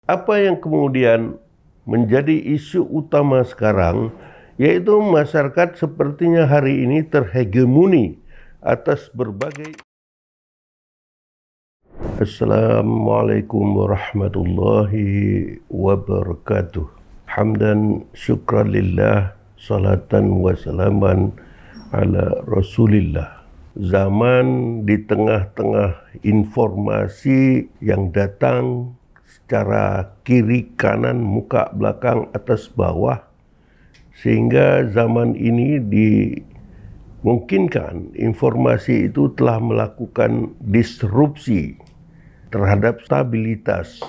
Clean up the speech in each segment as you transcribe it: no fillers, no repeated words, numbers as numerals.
apa yang kemudian menjadi isu utama sekarang, yaitu masyarakat sepertinya hari ini terhegemoni atas berbagai. Assalamualaikum warahmatullahi wabarakatuh. Hamdan syukran lillah, salatan wa salaman ala rasulillah. Zaman di tengah-tengah informasi yang datang secara kiri, kanan, muka, belakang, atas, bawah, sehingga zaman ini dimungkinkan informasi itu telah melakukan disrupsi terhadap stabilitas,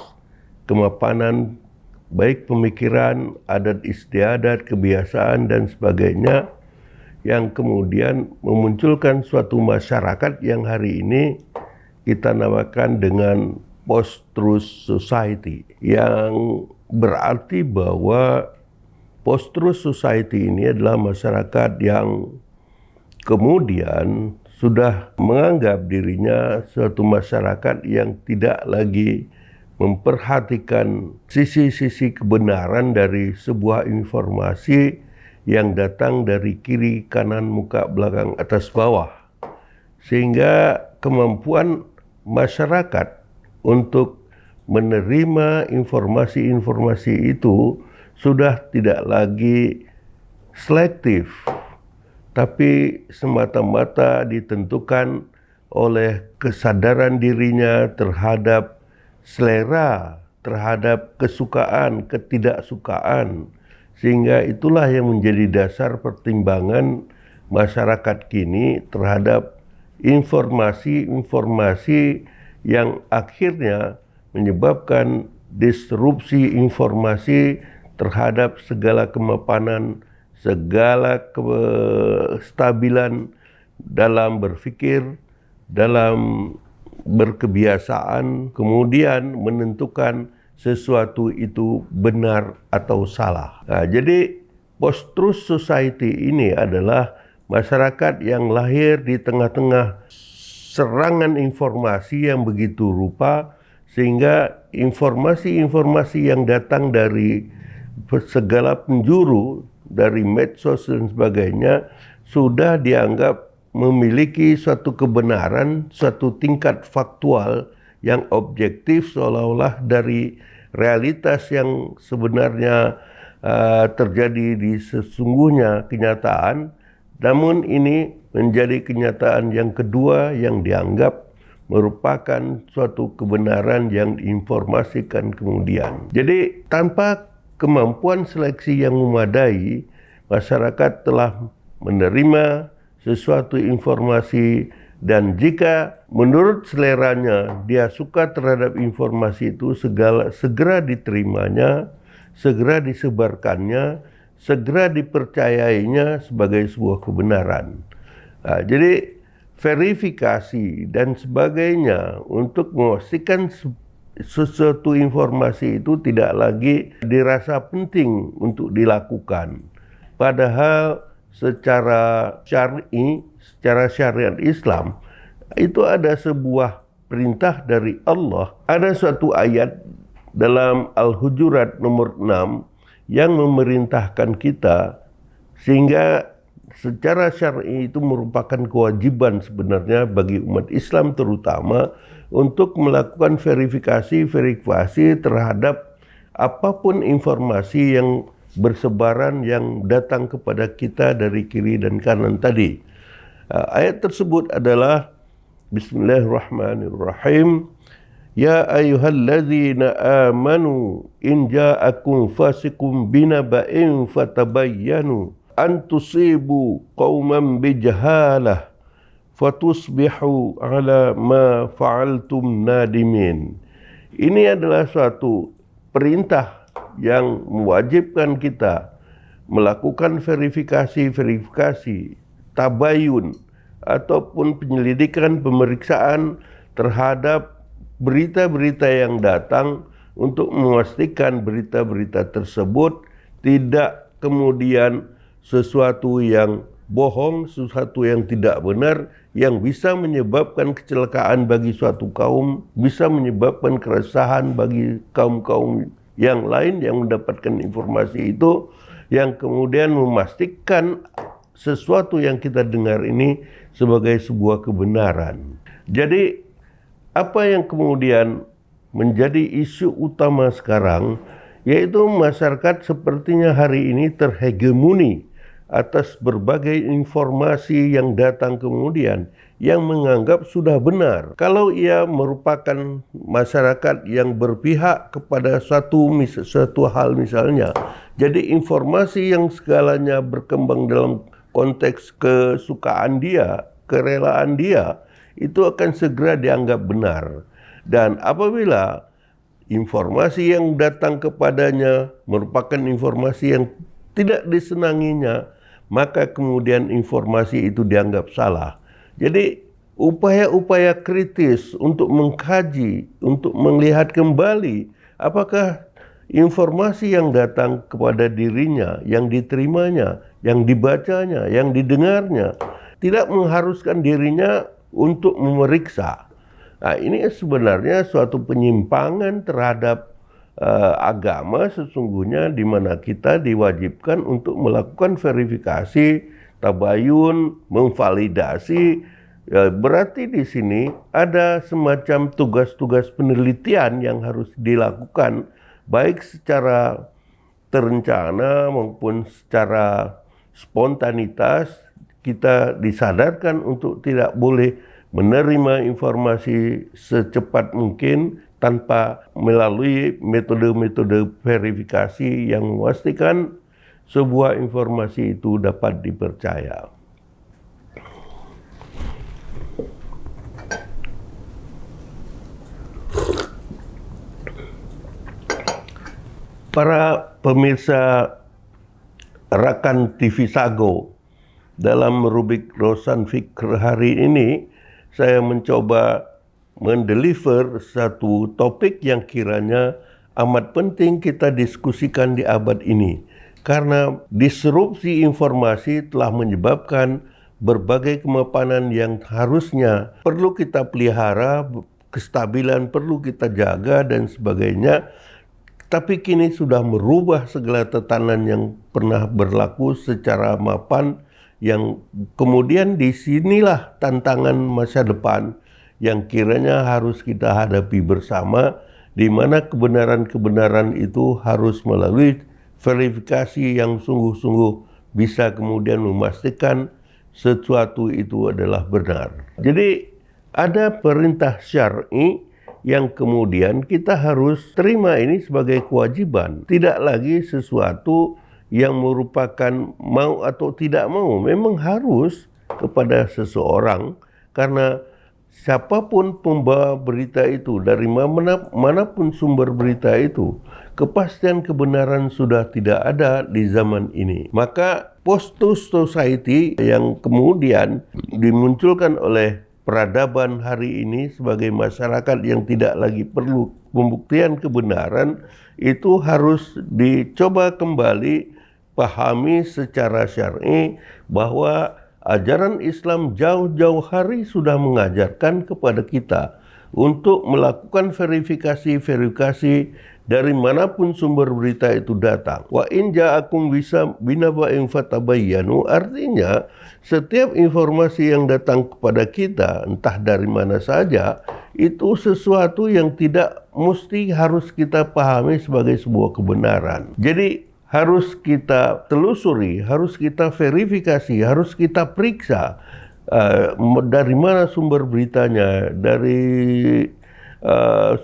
kemapanan, baik pemikiran, adat istiadat, kebiasaan, dan sebagainya, yang kemudian memunculkan suatu masyarakat yang hari ini kita namakan dengan post-truth society, yang berarti bahwa post-truth society ini adalah masyarakat yang kemudian sudah menganggap dirinya suatu masyarakat yang tidak lagi memperhatikan sisi-sisi kebenaran dari sebuah informasi yang datang dari kiri, kanan, muka, belakang, atas, bawah. Sehingga kemampuan masyarakat untuk menerima informasi-informasi itu sudah tidak lagi selektif, tapi semata-mata ditentukan oleh kesadaran dirinya terhadap selera, terhadap kesukaan, ketidaksukaan. Sehingga itulah yang menjadi dasar pertimbangan masyarakat kini terhadap informasi-informasi yang akhirnya menyebabkan disrupsi informasi terhadap segala kemapanan, segala kestabilan dalam berpikir, dalam berkebiasaan, kemudian menentukan sesuatu itu benar atau salah. Nah, jadi post-truth society ini adalah masyarakat yang lahir di tengah-tengah serangan informasi yang begitu rupa, sehingga informasi-informasi yang datang dari segala penjuru, dari medsos dan sebagainya, sudah dianggap memiliki suatu kebenaran, suatu tingkat faktual yang objektif, seolah-olah dari realitas yang sebenarnya terjadi di sesungguhnya kenyataan. Namun ini menjadi kenyataan yang kedua yang dianggap merupakan suatu kebenaran yang diinformasikan kemudian. Jadi tanpa kemampuan seleksi yang memadai, masyarakat telah menerima sesuatu informasi, dan jika menurut seleranya dia suka terhadap informasi itu, segera diterimanya, segera disebarkannya, segera dipercayainya sebagai sebuah kebenaran. Nah, jadi verifikasi dan sebagainya untuk memastikan sesuatu informasi itu tidak lagi dirasa penting untuk dilakukan. Padahal secara syar'i, secara syariat Islam, itu ada sebuah perintah dari Allah. Ada suatu ayat dalam Al-Hujurat nomor 6 yang memerintahkan kita, sehingga secara syar'i itu merupakan kewajiban sebenarnya bagi umat Islam terutama untuk melakukan verifikasi terhadap apapun informasi yang bersebaran yang datang kepada kita dari kiri dan kanan tadi. Ayat tersebut adalah Bismillahirrahmanirrahim. Ya ayyuhalladzina amanu in ja'akum fasiqun binaba'in fatabayyanu an tusibu qauman bijahalah fatusbihu ala ma fa'altum nadimin. Ini adalah suatu perintah yang mewajibkan kita melakukan verifikasi, tabayun, ataupun penyelidikan, pemeriksaan terhadap berita-berita yang datang untuk memastikan berita-berita tersebut tidak kemudian sesuatu yang bohong, sesuatu yang tidak benar, yang bisa menyebabkan kecelakaan bagi suatu kaum, bisa menyebabkan keresahan bagi kaum-kaum yang lain yang mendapatkan informasi itu, yang kemudian memastikan sesuatu yang kita dengar ini sebagai sebuah kebenaran. Jadi apa yang kemudian menjadi isu utama sekarang, yaitu masyarakat sepertinya hari ini terhegemoni atas berbagai informasi yang datang kemudian yang menganggap sudah benar. Kalau ia merupakan masyarakat yang berpihak kepada suatu hal misalnya, jadi informasi yang segalanya berkembang dalam konteks kesukaan dia, kerelaan dia, itu akan segera dianggap benar. Dan apabila informasi yang datang kepadanya merupakan informasi yang tidak disenanginya, maka kemudian informasi itu dianggap salah. Jadi upaya-upaya kritis untuk mengkaji, untuk melihat kembali apakah informasi yang datang kepada dirinya, yang diterimanya, yang dibacanya, yang didengarnya, tidak mengharuskan dirinya untuk memeriksa. Nah, ini sebenarnya suatu penyimpangan terhadap agama sesungguhnya, di mana kita diwajibkan untuk melakukan verifikasi, tabayun, memvalidasi. Berarti di sini ada semacam tugas-tugas penelitian yang harus dilakukan, baik secara terencana maupun secara spontanitas. Kita disadarkan untuk tidak boleh menerima informasi secepat mungkin tanpa melalui metode-metode verifikasi yang memastikan sebuah informasi itu dapat dipercaya. Para pemirsa rakan TV Sago, dalam rubrik Rosan Fikr hari ini, saya mencoba mendeliver satu topik yang kiranya amat penting kita diskusikan di abad ini. Karena disrupsi informasi telah menyebabkan berbagai kemapanan yang harusnya perlu kita pelihara, kestabilan perlu kita jaga dan sebagainya. Tapi kini sudah merubah segala tatanan yang pernah berlaku secara mapan, yang kemudian disinilah tantangan masa depan yang kiranya harus kita hadapi bersama, di mana kebenaran-kebenaran itu harus melalui verifikasi yang sungguh-sungguh bisa kemudian memastikan sesuatu itu adalah benar. Jadi ada perintah syar'i yang kemudian kita harus terima ini sebagai kewajiban, tidak lagi sesuatu yang merupakan mau atau tidak mau, memang harus kepada seseorang, karena siapapun pembawa berita itu, dari manapun sumber berita itu, kepastian kebenaran sudah tidak ada di zaman ini. Maka post-truth society yang kemudian dimunculkan oleh peradaban hari ini sebagai masyarakat yang tidak lagi perlu pembuktian kebenaran, itu harus dicoba kembali pahami secara syar'i bahwa ajaran Islam jauh-jauh hari sudah mengajarkan kepada kita untuk melakukan verifikasi dari manapun sumber berita itu datang. Wa in ja'akum binaba'in fatabayyanu, artinya setiap informasi yang datang kepada kita, entah dari mana saja, itu sesuatu yang tidak mesti harus kita pahami sebagai sebuah kebenaran. Jadi harus kita telusuri, harus kita verifikasi, harus kita periksa dari mana sumber beritanya, dari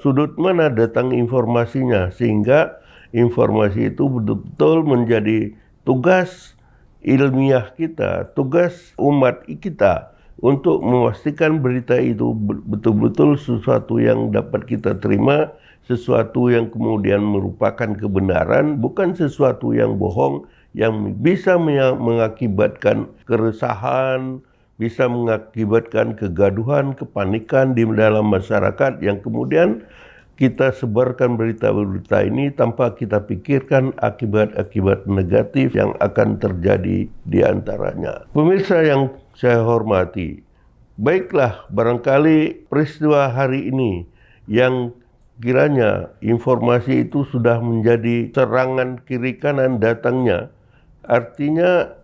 sudut mana datang informasinya, sehingga informasi itu betul-betul menjadi tugas ilmiah kita, tugas umat kita untuk memastikan berita itu betul-betul sesuatu yang dapat kita terima, sesuatu yang kemudian merupakan kebenaran, bukan sesuatu yang bohong, yang bisa mengakibatkan keresahan, bisa mengakibatkan kegaduhan, kepanikan di dalam masyarakat, yang kemudian kita sebarkan berita-berita ini tanpa kita pikirkan akibat-akibat negatif yang akan terjadi di antaranya. Pemirsa yang saya hormati, baiklah barangkali peristiwa hari ini yang kiranya informasi itu sudah menjadi serangan kiri kanan datangnya, artinya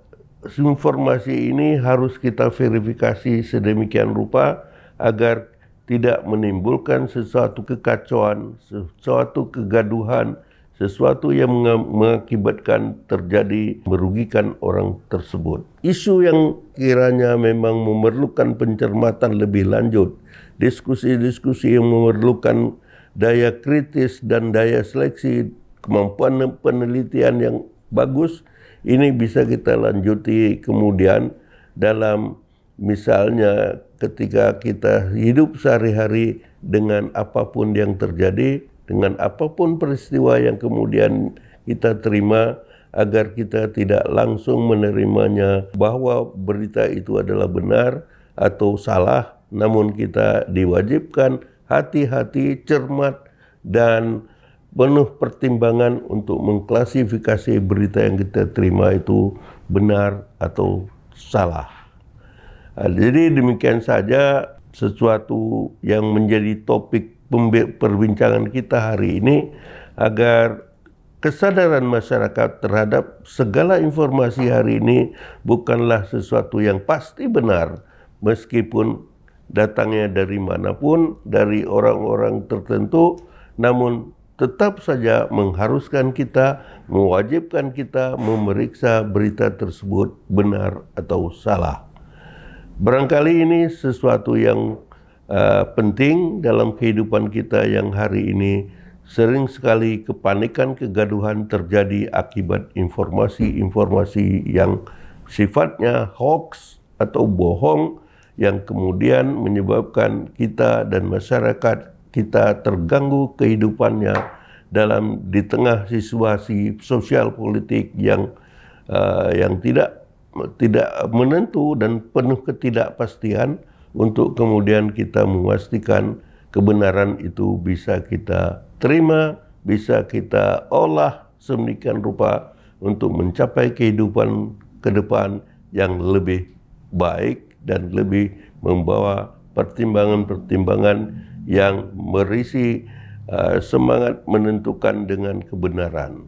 informasi ini harus kita verifikasi sedemikian rupa agar tidak menimbulkan sesuatu kekacauan, sesuatu kegaduhan, sesuatu yang mengakibatkan terjadi merugikan orang tersebut. Isu yang kiranya memang memerlukan pencermatan lebih lanjut, diskusi-diskusi yang memerlukan daya kritis dan daya seleksi, kemampuan penelitian yang bagus, ini bisa kita lanjuti kemudian dalam misalnya ketika kita hidup sehari-hari dengan apapun yang terjadi, dengan apapun peristiwa yang kemudian kita terima, agar kita tidak langsung menerimanya bahwa berita itu adalah benar atau salah, namun kita diwajibkan hati-hati, cermat, dan penuh pertimbangan untuk mengklasifikasi berita yang kita terima itu benar atau salah. Jadi demikian saja sesuatu yang menjadi topik perbincangan kita hari ini, agar kesadaran masyarakat terhadap segala informasi hari ini bukanlah sesuatu yang pasti benar, meskipun datangnya dari manapun, dari orang-orang tertentu, namun tetap saja mengharuskan kita, mewajibkan kita memeriksa berita tersebut benar atau salah. Barangkali ini sesuatu yang penting dalam kehidupan kita yang hari ini sering sekali kepanikan, kegaduhan terjadi akibat informasi-informasi yang sifatnya hoax atau bohong yang kemudian menyebabkan kita dan masyarakat kita terganggu kehidupannya di tengah situasi sosial politik yang tidak menentu dan penuh ketidakpastian, untuk kemudian kita memastikan kebenaran itu bisa kita terima, bisa kita olah sedemikian rupa untuk mencapai kehidupan ke depan yang lebih baik dan lebih membawa pertimbangan-pertimbangan yang berisi semangat menentukan dengan kebenaran.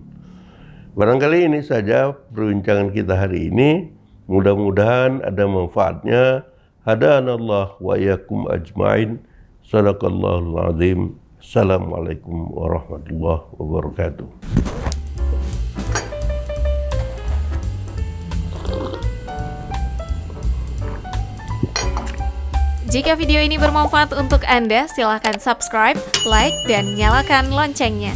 Barangkali ini saja perbincangan kita hari ini. Mudah-mudahan ada manfaatnya. Hadanallah wa iyyakum ajmain. Shadaqallahul azim. Assalamualaikum warahmatullahi wabarakatuh. Jika video ini bermanfaat untuk Anda, silakan subscribe, like, dan nyalakan loncengnya.